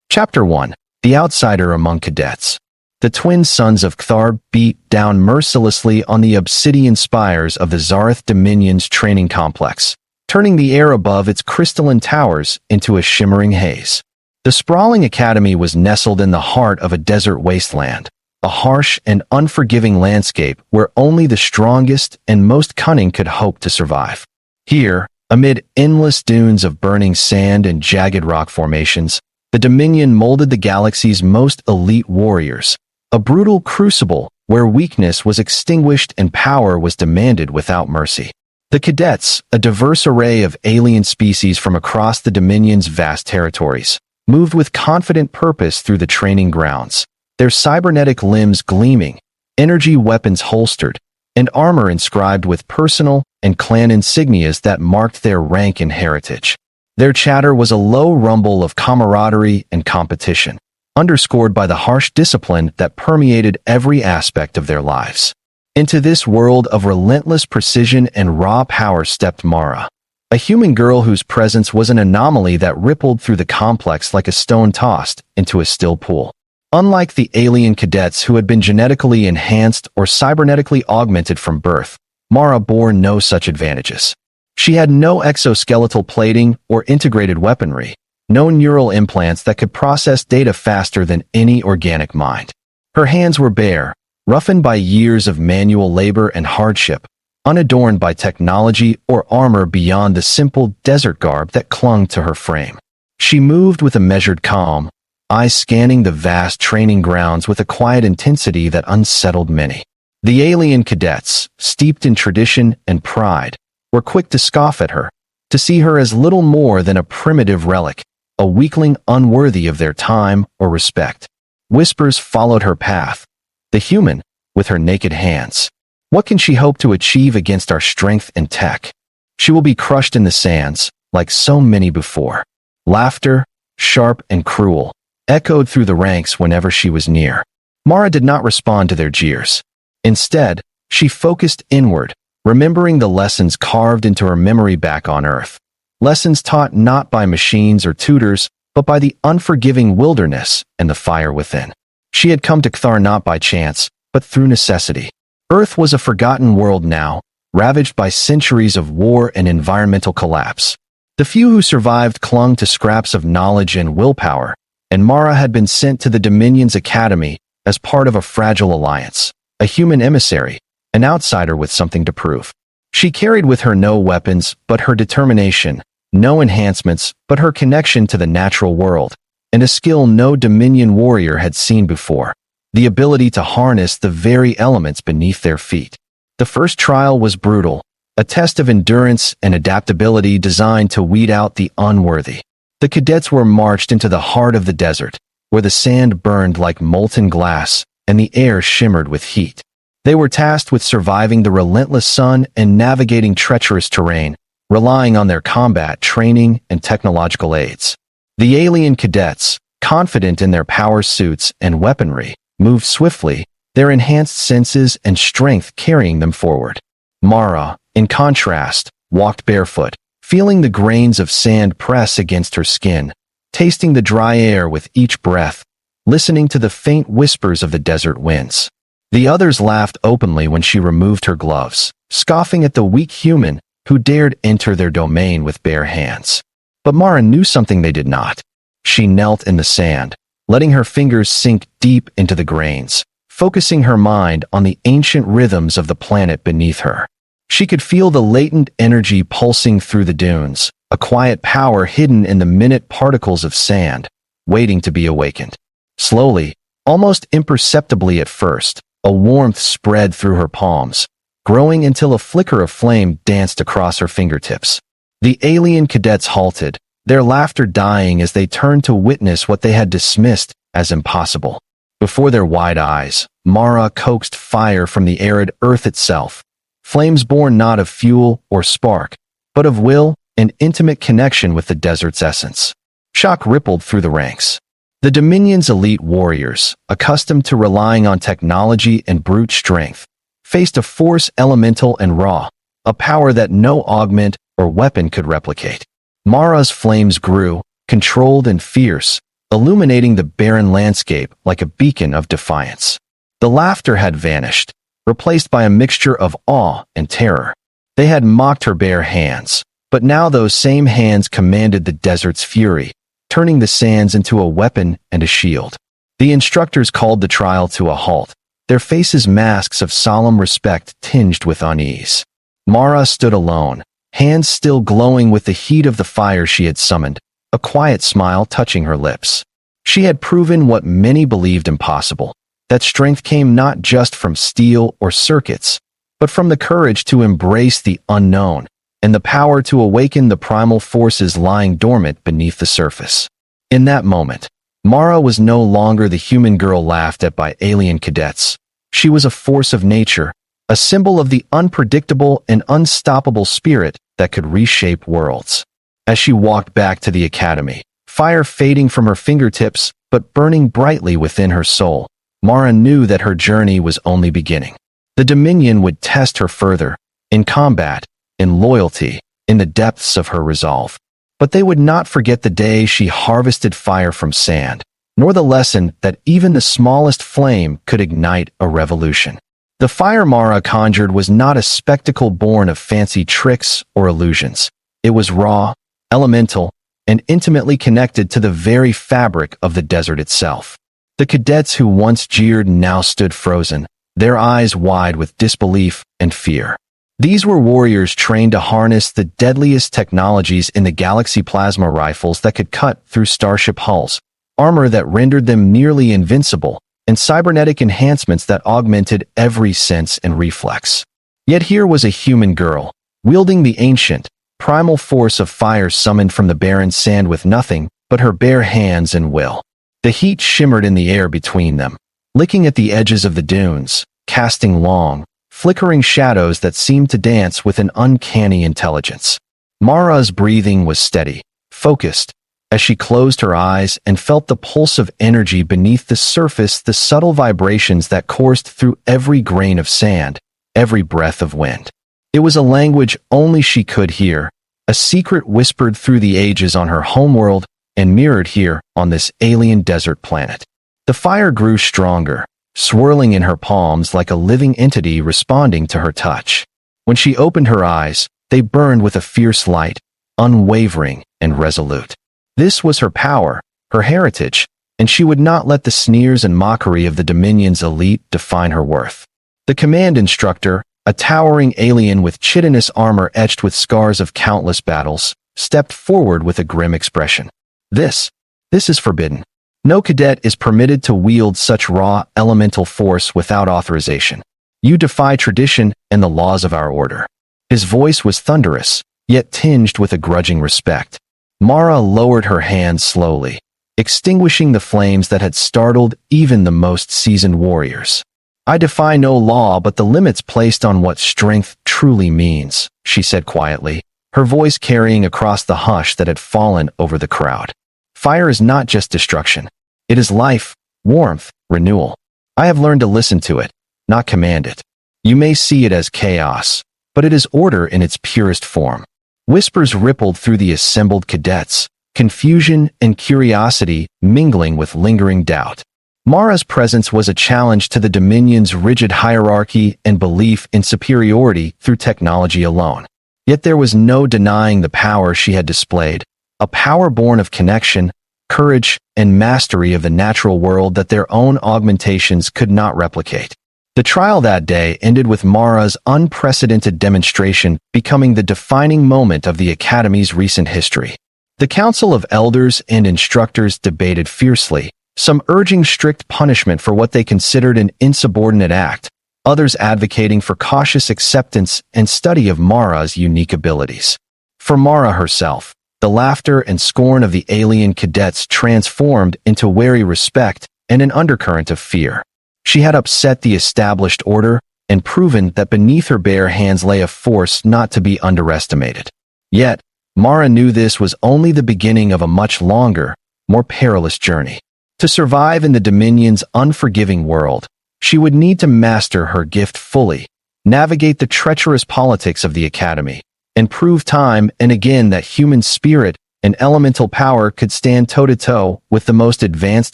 Chapter 1. The Outsider Among Cadets. The twin sons of Cthar beat down mercilessly on the obsidian spires of the Zareth Dominion's training complex, turning the air above its crystalline towers into a shimmering haze. The sprawling academy was nestled in the heart of a desert wasteland, a harsh and unforgiving landscape where only the strongest and most cunning could hope to survive. Here, amid endless dunes of burning sand and jagged rock formations, the Dominion molded the galaxy's most elite warriors, a brutal crucible where weakness was extinguished and power was demanded without mercy. The Cadets, a diverse array of alien species from across the Dominion's vast territories, moved with confident purpose through the training grounds, their cybernetic limbs gleaming, energy weapons holstered, and armor inscribed with personal and clan insignias that marked their rank and heritage. Their chatter was a low rumble of camaraderie and competition, underscored by the harsh discipline that permeated every aspect of their lives. Into this world of relentless precision and raw power stepped Mara, a human girl whose presence was an anomaly that rippled through the complex like a stone tossed into a still pool. Unlike the alien cadets who had been genetically enhanced or cybernetically augmented from birth, Mara bore no such advantages. She had no exoskeletal plating or integrated weaponry, no neural implants that could process data faster than any organic mind. Her hands were bare, roughened by years of manual labor and hardship, unadorned by technology or armor beyond the simple desert garb that clung to her frame. She moved with a measured calm, eyes scanning the vast training grounds with a quiet intensity that unsettled many. The alien cadets, steeped in tradition and pride, were quick to scoff at her, to see her as little more than a primitive relic, a weakling unworthy of their time or respect. Whispers followed her path. The human, with her naked hands. What can she hope to achieve against our strength and tech? She will be crushed in the sands, like so many before. Laughter, sharp and cruel, echoed through the ranks whenever she was near. Mara did not respond to their jeers. Instead, she focused inward, remembering the lessons carved into her memory back on Earth. Lessons taught not by machines or tutors, but by the unforgiving wilderness and the fire within. She had come to Cthar not by chance, but through necessity. Earth was a forgotten world now, ravaged by centuries of war and environmental collapse. The few who survived clung to scraps of knowledge and willpower, and Mara had been sent to the Dominion's academy as part of a fragile alliance, a human emissary, an outsider with something to prove. She carried with her no weapons but her determination, no enhancements but her connection to the natural world, and a skill no Dominion warrior had seen before, the ability to harness the very elements beneath their feet. The first trial was brutal, a test of endurance and adaptability designed to weed out the unworthy. The cadets were marched into the heart of the desert, where the sand burned like molten glass and the air shimmered with heat. They were tasked with surviving the relentless sun and navigating treacherous terrain, relying on their combat training and technological aids. The alien cadets, confident in their power suits and weaponry, moved swiftly, their enhanced senses and strength carrying them forward. Mara, in contrast, walked barefoot, feeling the grains of sand press against her skin, tasting the dry air with each breath, listening to the faint whispers of the desert winds. The others laughed openly when she removed her gloves, scoffing at the weak human who dared enter their domain with bare hands. But Mara knew something they did not. She knelt in the sand, letting her fingers sink deep into the grains, focusing her mind on the ancient rhythms of the planet beneath her. She could feel the latent energy pulsing through the dunes, a quiet power hidden in the minute particles of sand, waiting to be awakened. Slowly, almost imperceptibly at first, a warmth spread through her palms, growing until a flicker of flame danced across her fingertips. The alien cadets halted, their laughter dying as they turned to witness what they had dismissed as impossible. Before their wide eyes, Mara coaxed fire from the arid earth itself, flames born not of fuel or spark, but of will and intimate connection with the desert's essence. Shock rippled through the ranks. The Dominion's elite warriors, accustomed to relying on technology and brute strength, faced a force elemental and raw, a power that no augment or weapon could replicate. Mara's flames grew, controlled and fierce, illuminating the barren landscape like a beacon of defiance. The laughter had vanished, replaced by a mixture of awe and terror. They had mocked her bare hands, but now those same hands commanded the desert's fury, turning the sands into a weapon and a shield. The instructors called the trial to a halt, their faces masks of solemn respect tinged with unease. Mara stood alone, hands still glowing with the heat of the fire she had summoned, a quiet smile touching her lips. She had proven what many believed impossible, that strength came not just from steel or circuits, but from the courage to embrace the unknown and the power to awaken the primal forces lying dormant beneath the surface. In that moment, Mara was no longer the human girl laughed at by alien cadets. She was a force of nature, a symbol of the unpredictable and unstoppable spirit that could reshape worlds. As she walked back to the academy, fire fading from her fingertips but burning brightly within her soul, Mara knew that her journey was only beginning. The Dominion would test her further, in combat, in loyalty, in the depths of her resolve. But they would not forget the day she harvested fire from sand, nor the lesson that even the smallest flame could ignite a revolution. The fire Mara conjured was not a spectacle born of fancy tricks or illusions. It was raw, elemental, and intimately connected to the very fabric of the desert itself. The cadets who once jeered now stood frozen, their eyes wide with disbelief and fear. These were warriors trained to harness the deadliest technologies in the galaxy: plasma rifles that could cut through starship hulls, armor that rendered them nearly invincible, and cybernetic enhancements that augmented every sense and reflex. Yet here was a human girl, wielding the ancient, primal force of fire summoned from the barren sand with nothing but her bare hands and will. The heat shimmered in the air between them, licking at the edges of the dunes, casting long, flickering shadows that seemed to dance with an uncanny intelligence. Mara's breathing was steady, focused, as she closed her eyes and felt the pulse of energy beneath the surface, the subtle vibrations that coursed through every grain of sand, every breath of wind. It was a language only she could hear, a secret whispered through the ages on her homeworld and mirrored here on this alien desert planet. The fire grew stronger, swirling in her palms like a living entity responding to her touch. When she opened her eyes, they burned with a fierce light, unwavering and resolute. This was her power, her heritage, and she would not let the sneers and mockery of the Dominion's elite define her worth. The command instructor, a towering alien with chitinous armor etched with scars of countless battles, stepped forward with a grim expression. This is forbidden. No cadet is permitted to wield such raw, elemental force without authorization. You defy tradition and the laws of our order. His voice was thunderous, yet tinged with a grudging respect. Mara lowered her hands slowly, extinguishing the flames that had startled even the most seasoned warriors. I defy no law but the limits placed on what strength truly means, she said quietly, her voice carrying across the hush that had fallen over the crowd. Fire is not just destruction. It is life, warmth, renewal. I have learned to listen to it, not command it. You may see it as chaos, but it is order in its purest form. Whispers rippled through the assembled cadets, confusion and curiosity mingling with lingering doubt. Mara's presence was a challenge to the Dominion's rigid hierarchy and belief in superiority through technology alone. Yet there was no denying the power she had displayed, a power born of connection, courage, and mastery of the natural world that their own augmentations could not replicate. The trial that day ended with Mara's unprecedented demonstration becoming the defining moment of the Academy's recent history. The Council of Elders and Instructors debated fiercely, some urging strict punishment for what they considered an insubordinate act, others advocating for cautious acceptance and study of Mara's unique abilities. For Mara herself, the laughter and scorn of the alien cadets transformed into wary respect and an undercurrent of fear. She had upset the established order and proven that beneath her bare hands lay a force not to be underestimated. Yet, Mara knew this was only the beginning of a much longer, more perilous journey. To survive in the Dominion's unforgiving world, she would need to master her gift fully, navigate the treacherous politics of the Academy, and prove time and again that human spirit and elemental power could stand toe-to-toe with the most advanced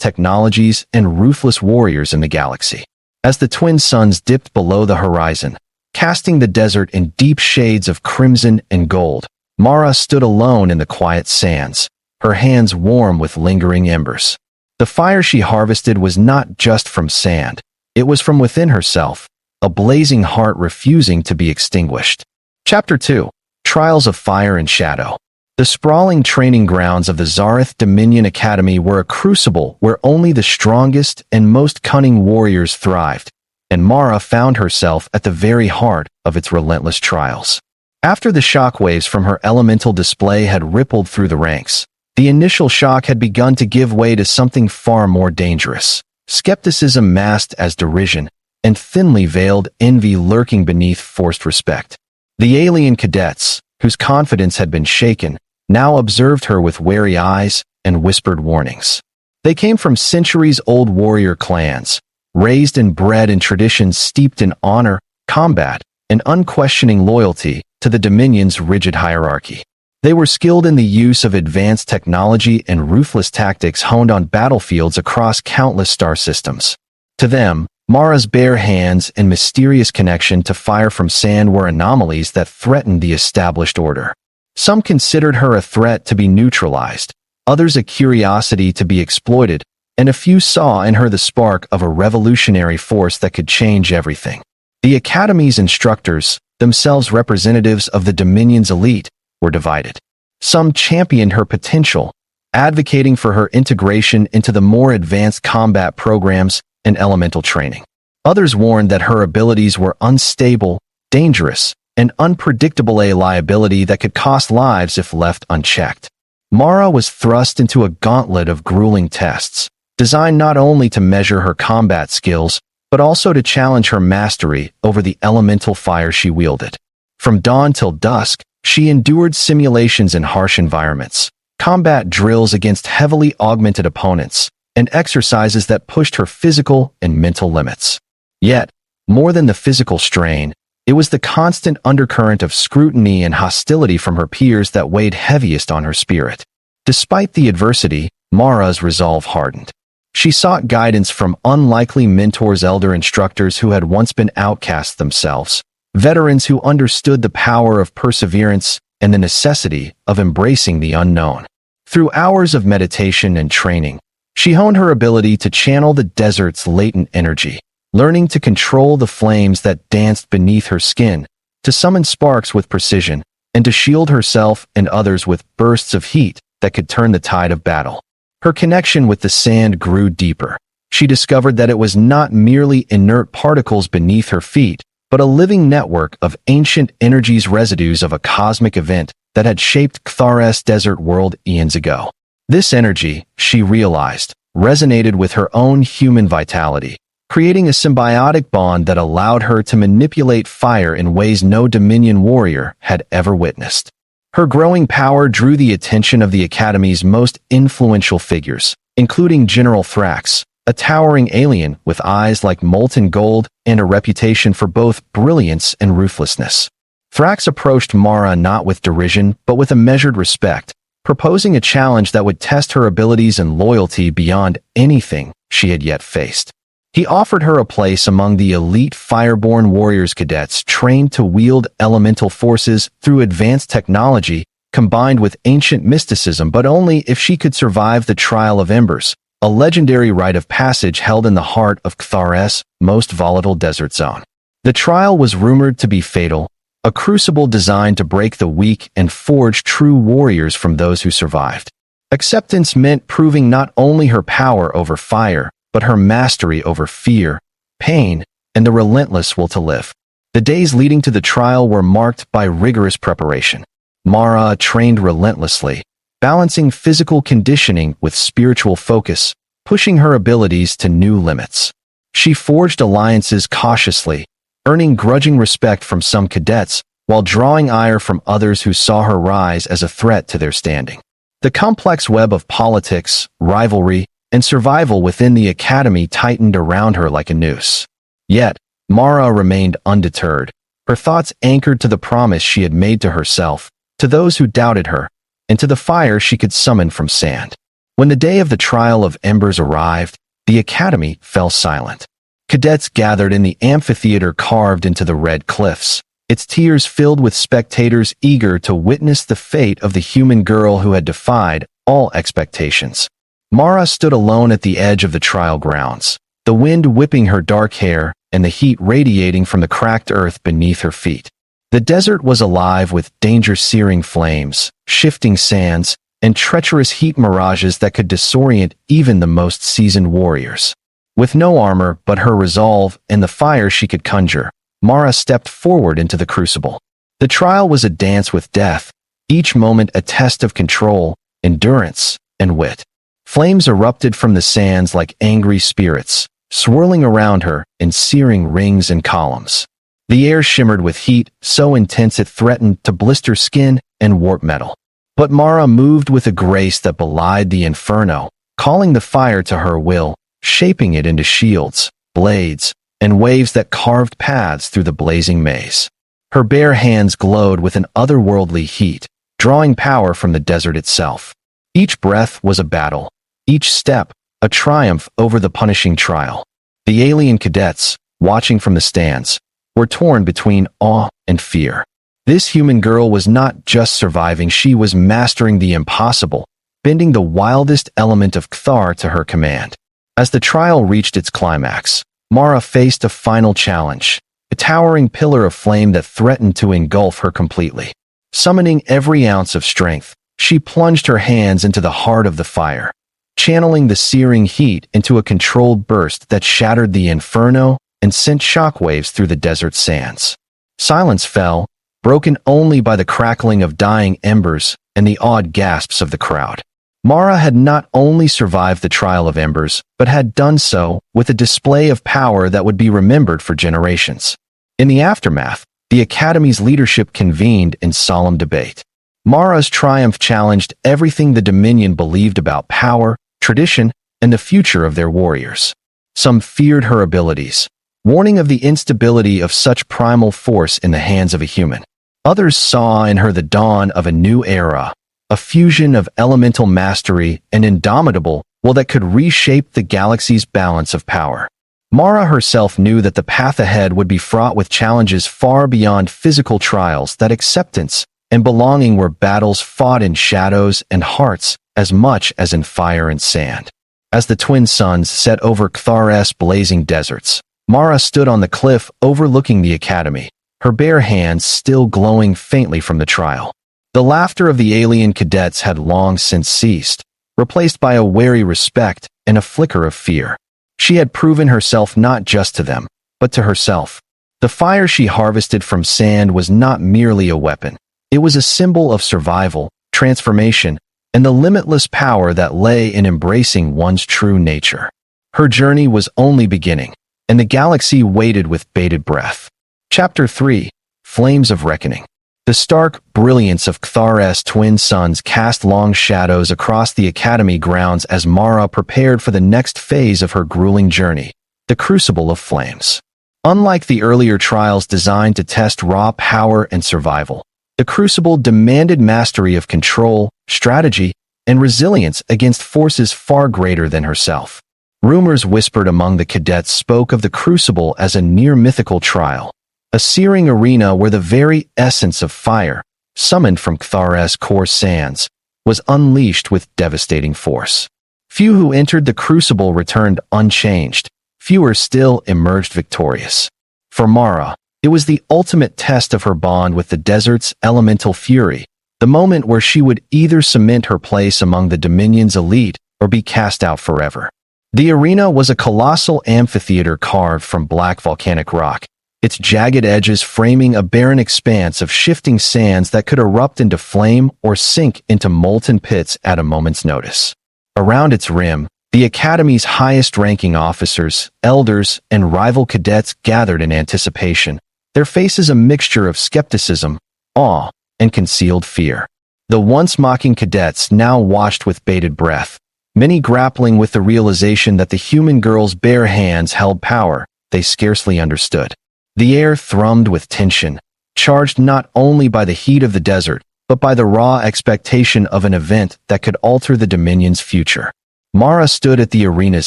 technologies and ruthless warriors in the galaxy. As the twin suns dipped below the horizon, casting the desert in deep shades of crimson and gold, Mara stood alone in the quiet sands, her hands warm with lingering embers. The fire she harvested was not just from sand, it was from within herself, a blazing heart refusing to be extinguished. Chapter 2. Trials of Fire and Shadow. The sprawling training grounds of the Zareth Dominion Academy were a crucible where only the strongest and most cunning warriors thrived, and Mara found herself at the very heart of its relentless trials. After the shockwaves from her elemental display had rippled through the ranks, the initial shock had begun to give way to something far more dangerous. Skepticism masked as derision, and thinly veiled envy lurking beneath forced respect. The alien cadets, whose confidence had been shaken, now observed her with wary eyes and whispered warnings. They came from centuries-old warrior clans, raised and bred in traditions steeped in honor, combat, and unquestioning loyalty to the Dominion's rigid hierarchy. They were skilled in the use of advanced technology and ruthless tactics honed on battlefields across countless star systems. To them, Mara's bare hands and mysterious connection to fire from sand were anomalies that threatened the established order. Some considered her a threat to be neutralized, others a curiosity to be exploited, and a few saw in her the spark of a revolutionary force that could change everything. The Academy's instructors, themselves representatives of the Dominion's elite, were divided. Some championed her potential, advocating for her integration into the more advanced combat programs and elemental training. Others warned that her abilities were unstable, dangerous, and unpredictable, a liability that could cost lives if left unchecked. Mara was thrust into a gauntlet of grueling tests, designed not only to measure her combat skills, but also to challenge her mastery over the elemental fire she wielded. From dawn till dusk, she endured simulations in harsh environments, combat drills against heavily augmented opponents, and exercises that pushed her physical and mental limits. Yet, more than the physical strain, it was the constant undercurrent of scrutiny and hostility from her peers that weighed heaviest on her spirit. Despite the adversity, Mara's resolve hardened. She sought guidance from unlikely mentors, elder instructors who had once been outcasts themselves, veterans who understood the power of perseverance and the necessity of embracing the unknown. Through hours of meditation and training, she honed her ability to channel the desert's latent energy, learning to control the flames that danced beneath her skin, to summon sparks with precision, and to shield herself and others with bursts of heat that could turn the tide of battle. Her connection with the sand grew deeper. She discovered that it was not merely inert particles beneath her feet, but a living network of ancient energies, residues of a cosmic event that had shaped Purrs' desert world eons ago. This energy, she realized, resonated with her own human vitality, creating a symbiotic bond that allowed her to manipulate fire in ways no Dominion warrior had ever witnessed. Her growing power drew the attention of the Academy's most influential figures, including General Thrax, a towering alien with eyes like molten gold and a reputation for both brilliance and ruthlessness. Thrax approached Mara not with derision but with a measured respect, proposing a challenge that would test her abilities and loyalty beyond anything she had yet faced. He offered her a place among the elite Fireborn Warriors cadets trained to wield elemental forces through advanced technology combined with ancient mysticism, but only if she could survive the Trial of Embers, a legendary rite of passage held in the heart of Purrs' most volatile desert zone. The trial was rumored to be fatal, a crucible designed to break the weak and forge true warriors from those who survived. Acceptance meant proving not only her power over fire, but her mastery over fear, pain, and the relentless will to live. The days leading to the trial were marked by rigorous preparation. Mara trained relentlessly, balancing physical conditioning with spiritual focus, pushing her abilities to new limits. She forged alliances cautiously, earning grudging respect from some cadets, while drawing ire from others who saw her rise as a threat to their standing. The complex web of politics, rivalry, and survival within the Academy tightened around her like a noose. Yet, Mara remained undeterred, her thoughts anchored to the promise she had made to herself, to those who doubted her, and to the fire she could summon from sand. When the day of the trial of embers arrived, the academy fell silent. Cadets gathered in the amphitheater carved into the red cliffs, its tiers filled with spectators eager to witness the fate of the human girl who had defied all expectations. Mara stood alone at the edge of the trial grounds, the wind whipping her dark hair and the heat radiating from the cracked earth beneath her feet. The desert was alive with danger-searing flames, shifting sands, and treacherous heat mirages that could disorient even the most seasoned warriors. With no armor but her resolve and the fire she could conjure, Mara stepped forward into the crucible. The trial was a dance with death, each moment a test of control, endurance, and wit. Flames erupted from the sands like angry spirits, swirling around her in searing rings and columns. The air shimmered with heat, so intense it threatened to blister skin and warp metal. But Mara moved with a grace that belied the inferno, calling the fire to her will, shaping it into shields, blades, and waves that carved paths through the blazing maze. Her bare hands glowed with an otherworldly heat, drawing power from the desert itself. Each breath was a battle, each step a triumph over the punishing trial. The alien cadets, watching from the stands, were torn between awe and fear. This human girl was not just surviving, she was mastering the impossible, bending the wildest element of Cthar to her command. As the trial reached its climax, Mara faced a final challenge, a towering pillar of flame that threatened to engulf her completely. Summoning every ounce of strength, she plunged her hands into the heart of the fire, channeling the searing heat into a controlled burst that shattered the inferno and sent shockwaves through the desert sands. Silence fell, broken only by the crackling of dying embers and the awed gasps of the crowd. Mara had not only survived the trial of embers, but had done so with a display of power that would be remembered for generations. In the aftermath, the Academy's leadership convened in solemn debate. Mara's triumph challenged everything the Dominion believed about power, tradition, and the future of their warriors. Some feared her abilities, warning of the instability of such primal force in the hands of a human. Others saw in her the dawn of a new era, a fusion of elemental mastery and indomitable will that could reshape the galaxy's balance of power. Mara herself knew that the path ahead would be fraught with challenges far beyond physical trials, that acceptance and belonging were battles fought in shadows and hearts as much as in fire and sand. As the twin suns set over Cthar's blazing deserts, Mara stood on the cliff overlooking the academy, her bare hands still glowing faintly from the trial. The laughter of the alien cadets had long since ceased, replaced by a wary respect and a flicker of fear. She had proven herself not just to them, but to herself. The fire she harvested from sand was not merely a weapon. It was a symbol of survival, transformation, and the limitless power that lay in embracing one's true nature. Her journey was only beginning, and the galaxy waited with bated breath. Chapter 3: Flames of Reckoning. The stark brilliance of Cthar's twin suns cast long shadows across the Academy grounds as Mara prepared for the next phase of her grueling journey, the Crucible of Flames. Unlike the earlier trials designed to test raw power and survival, the Crucible demanded mastery of control, strategy, and resilience against forces far greater than herself. Rumors whispered among the cadets spoke of the Crucible as a near-mythical trial, a searing arena where the very essence of fire, summoned from Cthar's core sands, was unleashed with devastating force. Few who entered the Crucible returned unchanged, fewer still emerged victorious. For Mara, it was the ultimate test of her bond with the desert's elemental fury, the moment where she would either cement her place among the Dominion's elite or be cast out forever. The arena was a colossal amphitheater carved from black volcanic rock, its jagged edges framing a barren expanse of shifting sands that could erupt into flame or sink into molten pits at a moment's notice. Around its rim, the Academy's highest-ranking officers, elders, and rival cadets gathered in anticipation, their faces a mixture of skepticism, awe, and concealed fear. The once mocking cadets now watched with bated breath, many grappling with the realization that the human girl's bare hands held power they scarcely understood. The air thrummed with tension, charged not only by the heat of the desert, but by the raw expectation of an event that could alter the Dominion's future. Mara stood at the arena's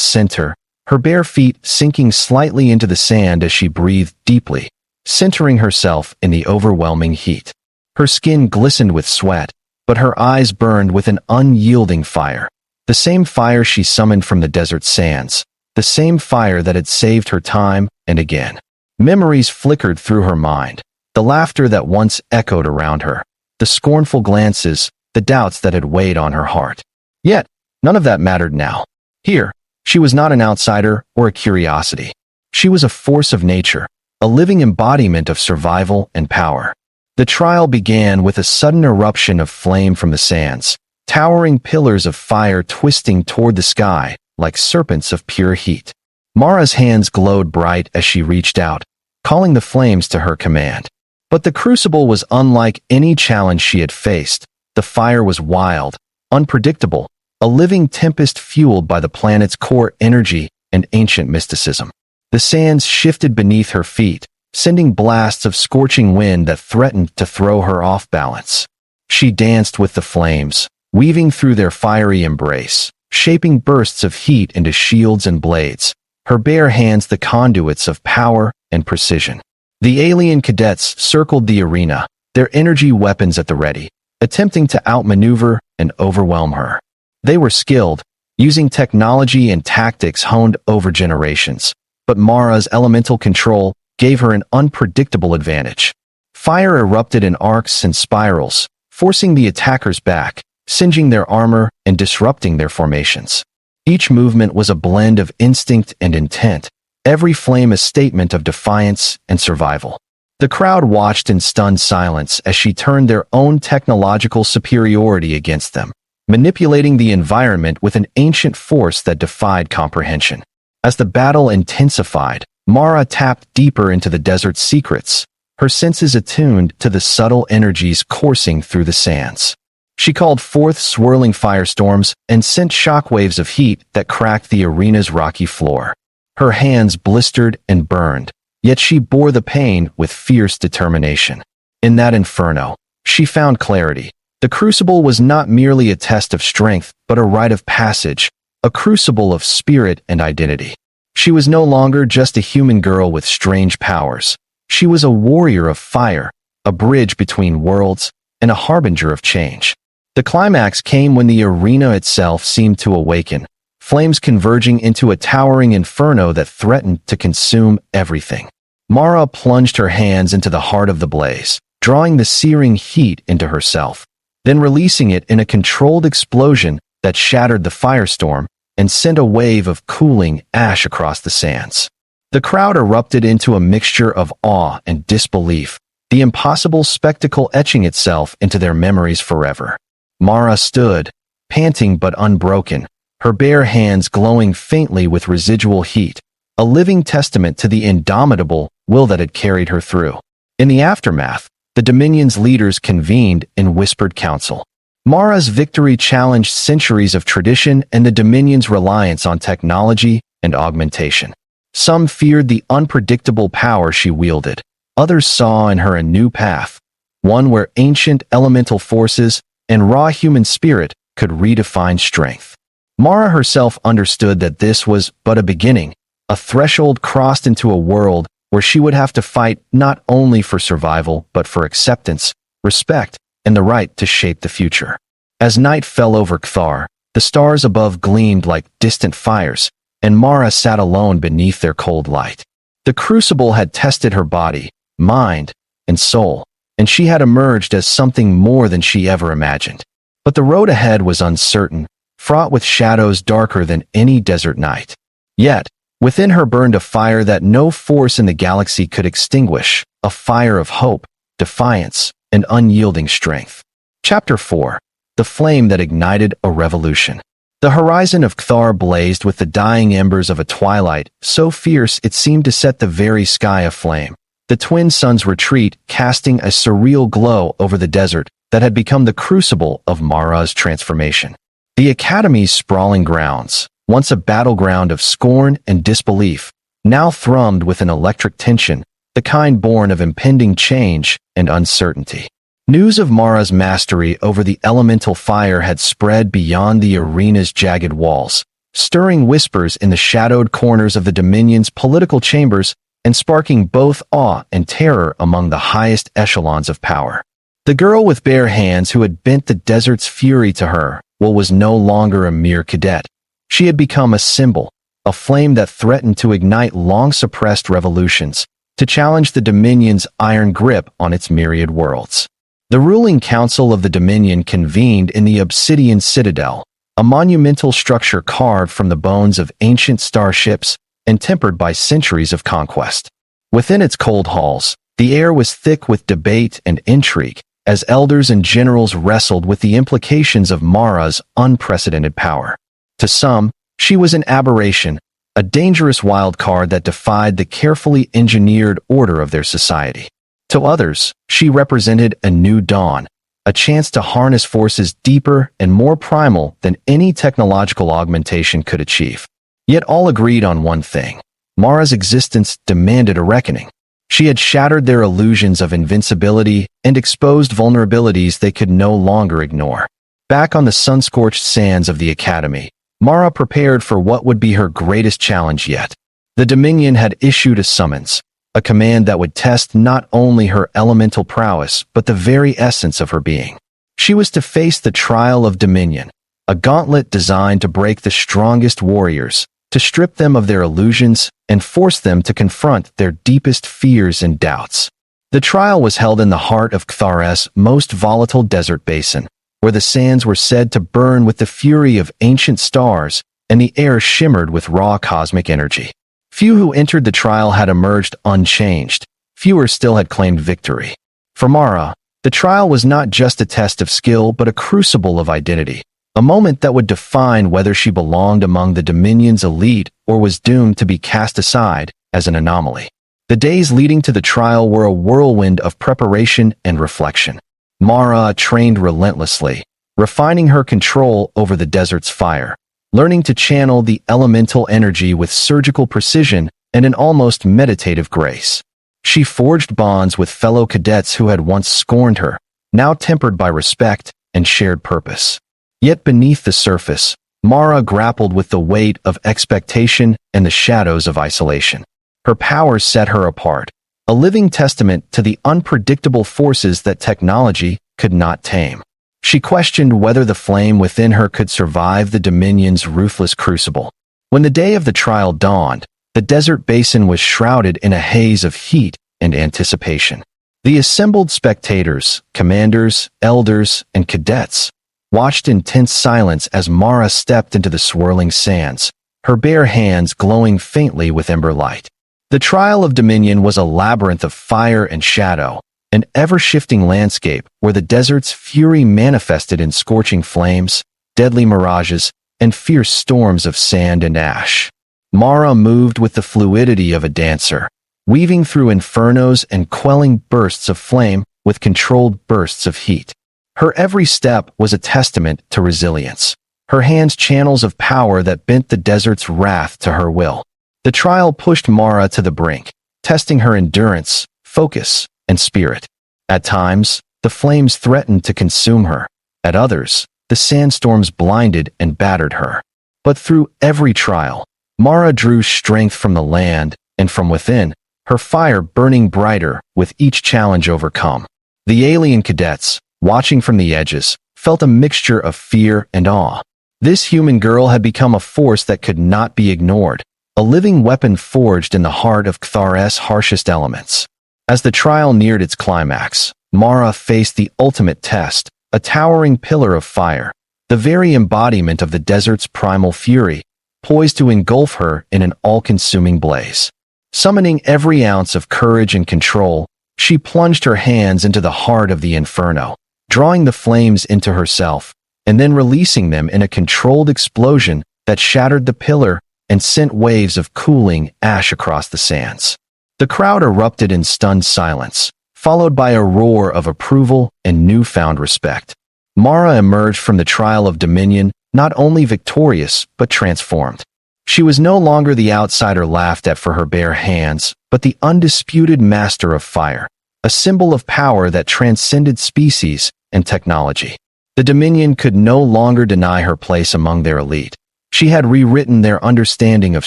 center, her bare feet sinking slightly into the sand as she breathed deeply, centering herself in the overwhelming heat. Her skin glistened with sweat, but her eyes burned with an unyielding fire. The same fire she summoned from the desert sands, the same fire that had saved her time and again. Memories flickered through her mind, the laughter that once echoed around her, the scornful glances, the doubts that had weighed on her heart. Yet, none of that mattered now. Here, she was not an outsider or a curiosity. She was a force of nature, a living embodiment of survival and power. The trial began with a sudden eruption of flame from the sands, towering pillars of fire twisting toward the sky like serpents of pure heat. Mara's hands glowed bright as she reached out, calling the flames to her command. But the crucible was unlike any challenge she had faced. The fire was wild, unpredictable, a living tempest fueled by the planet's core energy and ancient mysticism. The sands shifted beneath her feet, sending blasts of scorching wind that threatened to throw her off balance. She danced with the flames, weaving through their fiery embrace, shaping bursts of heat into shields and blades, her bare hands the conduits of power and precision. The alien cadets circled the arena, their energy weapons at the ready, attempting to outmaneuver and overwhelm her. They were skilled, using technology and tactics honed over generations, but Mara's elemental control gave her an unpredictable advantage. Fire erupted in arcs and spirals, forcing the attackers back, singeing their armor and disrupting their formations. Each movement was a blend of instinct and intent, every flame a statement of defiance and survival. The crowd watched in stunned silence as she turned their own technological superiority against them, manipulating the environment with an ancient force that defied comprehension. As the battle intensified, Mara tapped deeper into the desert's secrets, her senses attuned to the subtle energies coursing through the sands. She called forth swirling firestorms and sent shockwaves of heat that cracked the arena's rocky floor. Her hands blistered and burned, yet she bore the pain with fierce determination. In that inferno, she found clarity. The crucible was not merely a test of strength, but a rite of passage, a crucible of spirit and identity. She was no longer just a human girl with strange powers. She was a warrior of fire, a bridge between worlds, and a harbinger of change. The climax came when the arena itself seemed to awaken, flames converging into a towering inferno that threatened to consume everything. Mara plunged her hands into the heart of the blaze, drawing the searing heat into herself, then releasing it in a controlled explosion that shattered the firestorm and sent a wave of cooling ash across the sands. The crowd erupted into a mixture of awe and disbelief, the impossible spectacle etching itself into their memories forever. Mara stood, panting but unbroken, her bare hands glowing faintly with residual heat, a living testament to the indomitable will that had carried her through. In the aftermath, the Dominion's leaders convened in whispered council. Mara's victory challenged centuries of tradition and the Dominion's reliance on technology and augmentation. Some feared the unpredictable power she wielded. Others saw in her a new path, one where ancient elemental forces and raw human spirit could redefine strength. Mara herself understood that this was but a beginning, a threshold crossed into a world where she would have to fight not only for survival but for acceptance, respect, and the right to shape the future. As night fell over Kthar, the stars above gleamed like distant fires, and Mara sat alone beneath their cold light. The crucible had tested her body, mind, and soul, and she had emerged as something more than she ever imagined. But the road ahead was uncertain, fraught with shadows darker than any desert night. Yet, within her burned a fire that no force in the galaxy could extinguish, a fire of hope, defiance, and unyielding strength. Chapter 4. The Flame That Ignited a Revolution. The horizon of Kthar blazed with the dying embers of a twilight so fierce it seemed to set the very sky aflame. The twin suns retreat, casting a surreal glow over the desert that had become the crucible of Mara's transformation. The Academy's sprawling grounds, once a battleground of scorn and disbelief, now thrummed with an electric tension, the kind born of impending change and uncertainty. News of Mara's mastery over the elemental fire had spread beyond the arena's jagged walls, stirring whispers in the shadowed corners of the Dominion's political chambers and sparking both awe and terror among the highest echelons of power. The girl with bare hands who had bent the desert's fury to her was no longer a mere cadet. She had become a symbol, a flame that threatened to ignite long-suppressed revolutions, to challenge the Dominion's iron grip on its myriad worlds. The ruling council of the Dominion convened in the Obsidian Citadel, a monumental structure carved from the bones of ancient starships and tempered by centuries of conquest. Within its cold halls, the air was thick with debate and intrigue, as elders and generals wrestled with the implications of Mara's unprecedented power. To some, she was an aberration, a dangerous wild card that defied the carefully engineered order of their society. To others, she represented a new dawn, a chance to harness forces deeper and more primal than any technological augmentation could achieve. Yet all agreed on one thing: Mara's existence demanded a reckoning. She had shattered their illusions of invincibility and exposed vulnerabilities they could no longer ignore. Back on the sun-scorched sands of the Academy, Mara prepared for what would be her greatest challenge yet. The Dominion had issued a summons, a command that would test not only her elemental prowess but the very essence of her being. She was to face the trial of Dominion, a gauntlet designed to break the strongest warriors, to strip them of their illusions and force them to confront their deepest fears and doubts. The trial was held in the heart of Kthar's most volatile desert basin, where the sands were said to burn with the fury of ancient stars and the air shimmered with raw cosmic energy. Few who entered the trial had emerged unchanged. Fewer still had claimed victory. For Mara, the trial was not just a test of skill but a crucible of identity, a moment that would define whether she belonged among the Dominion's elite or was doomed to be cast aside as an anomaly. The days leading to the trial were a whirlwind of preparation and reflection. Mara trained relentlessly, refining her control over the desert's fire, learning to channel the elemental energy with surgical precision and an almost meditative grace. She forged bonds with fellow cadets who had once scorned her, now tempered by respect and shared purpose. Yet beneath the surface, Mara grappled with the weight of expectation and the shadows of isolation. Her powers set her apart, a living testament to the unpredictable forces that technology could not tame. She questioned whether the flame within her could survive the Dominion's ruthless crucible. When the day of the trial dawned, the desert basin was shrouded in a haze of heat and anticipation. The assembled spectators, commanders, elders, and cadets watched in tense silence as Mara stepped into the swirling sands, her bare hands glowing faintly with ember light. The trial of Dominion was a labyrinth of fire and shadow, an ever-shifting landscape where the desert's fury manifested in scorching flames, deadly mirages, and fierce storms of sand and ash. Mara moved with the fluidity of a dancer, weaving through infernos and quelling bursts of flame with controlled bursts of heat. Her every step was a testament to resilience, her hands channels of power that bent the desert's wrath to her will. The trial pushed Mara to the brink, testing her endurance, focus, and spirit. At times, the flames threatened to consume her. At others, the sandstorms blinded and battered her. But through every trial, Mara drew strength from the land and from within, her fire burning brighter with each challenge overcome. The alien cadets, watching from the edges, felt a mixture of fear and awe. This human girl had become a force that could not be ignored, a living weapon forged in the heart of Kthar's harshest elements. As the trial neared its climax, Mara faced the ultimate test, a towering pillar of fire, the very embodiment of the desert's primal fury, poised to engulf her in an all-consuming blaze. Summoning every ounce of courage and control, she plunged her hands into the heart of the inferno, drawing the flames into herself, and then releasing them in a controlled explosion that shattered the pillar and sent waves of cooling ash across the sands. The crowd erupted in stunned silence, followed by a roar of approval and newfound respect. Mara emerged from the trial of Dominion not only victorious but transformed. She was no longer the outsider laughed at for her bare hands, but the undisputed master of fire, a symbol of power that transcended species and technology. The Dominion could no longer deny her place among their elite. She had rewritten their understanding of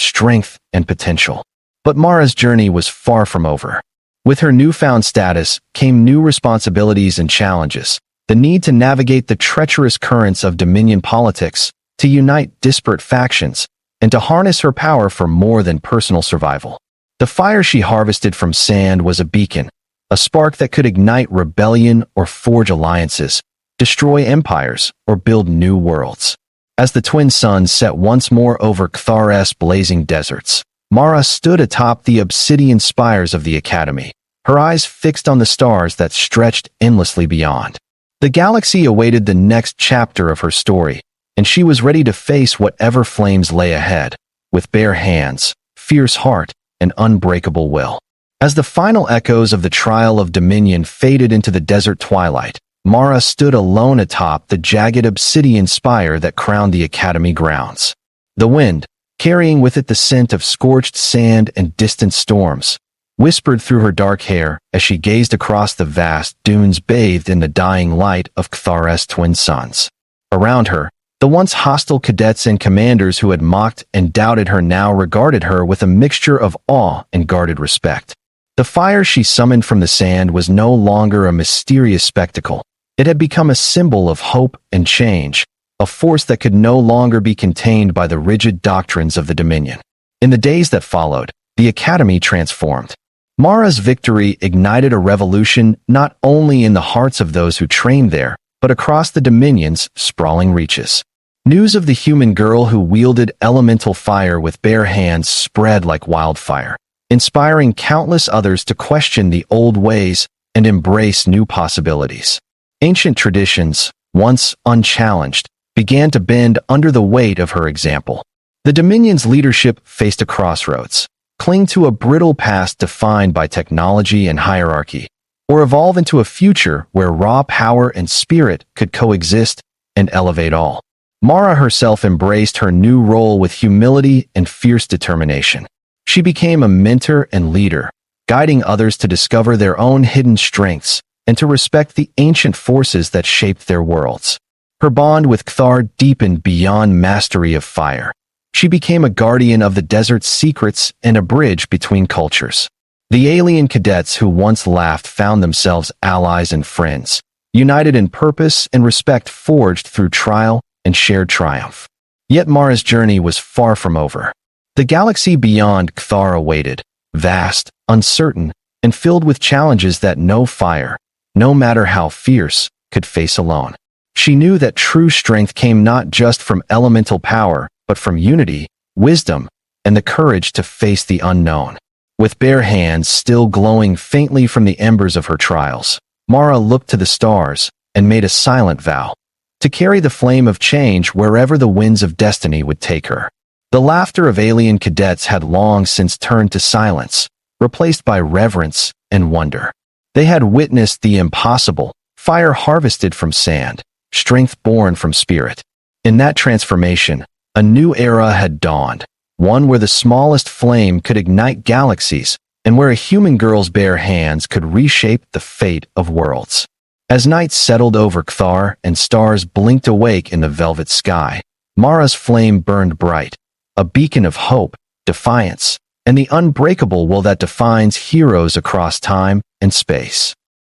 strength and potential. But Mara's journey was far from over. With her newfound status came new responsibilities and challenges. The need to navigate the treacherous currents of Dominion politics, to unite disparate factions, and to harness her power for more than personal survival. The fire she harvested from sand was a beacon, a spark that could ignite rebellion or forge alliances, destroy empires, or build new worlds. As the twin suns set once more over Kthar's blazing deserts, Mara stood atop the obsidian spires of the Academy, her eyes fixed on the stars that stretched endlessly beyond. The galaxy awaited the next chapter of her story, and she was ready to face whatever flames lay ahead, with bare hands, fierce heart, and unbreakable will. As the final echoes of the trial of Dominion faded into the desert twilight, Mara stood alone atop the jagged obsidian spire that crowned the Academy grounds. The wind, carrying with it the scent of scorched sand and distant storms, whispered through her dark hair as she gazed across the vast dunes bathed in the dying light of Kthar's twin suns. Around her, the once hostile cadets and commanders who had mocked and doubted her now regarded her with a mixture of awe and guarded respect. The fire she summoned from the sand was no longer a mysterious spectacle. It had become a symbol of hope and change, a force that could no longer be contained by the rigid doctrines of the Dominion. In the days that followed, the Academy transformed. Mara's victory ignited a revolution not only in the hearts of those who trained there, but across the Dominion's sprawling reaches. News of the human girl who wielded elemental fire with bare hands spread like wildfire, inspiring countless others to question the old ways and embrace new possibilities. Ancient traditions, once unchallenged, began to bend under the weight of her example. The Dominion's leadership faced a crossroads: cling to a brittle past defined by technology and hierarchy, or evolve into a future where raw power and spirit could coexist and elevate all. Mara herself embraced her new role with humility and fierce determination. She became a mentor and leader, guiding others to discover their own hidden strengths and to respect the ancient forces that shaped their worlds. Her bond with Kthar deepened beyond mastery of fire. She became a guardian of the desert's secrets and a bridge between cultures. The alien cadets who once laughed found themselves allies and friends, united in purpose and respect forged through trial and shared triumph. Yet Mara's journey was far from over. The galaxy beyond Kthar awaited, vast, uncertain, and filled with challenges that no fire, no matter how fierce, could face alone. She knew that true strength came not just from elemental power, but from unity, wisdom, and the courage to face the unknown. With bare hands still glowing faintly from the embers of her trials, Mara looked to the stars and made a silent vow to carry the flame of change wherever the winds of destiny would take her. The laughter of alien cadets had long since turned to silence, replaced by reverence and wonder. They had witnessed the impossible, fire harvested from sand, strength born from spirit. In that transformation, a new era had dawned, one where the smallest flame could ignite galaxies and where a human girl's bare hands could reshape the fate of worlds. As night settled over Kthar and stars blinked awake in the velvet sky, Mara's flame burned bright, a beacon of hope, defiance, and the unbreakable will that defines heroes across time and space.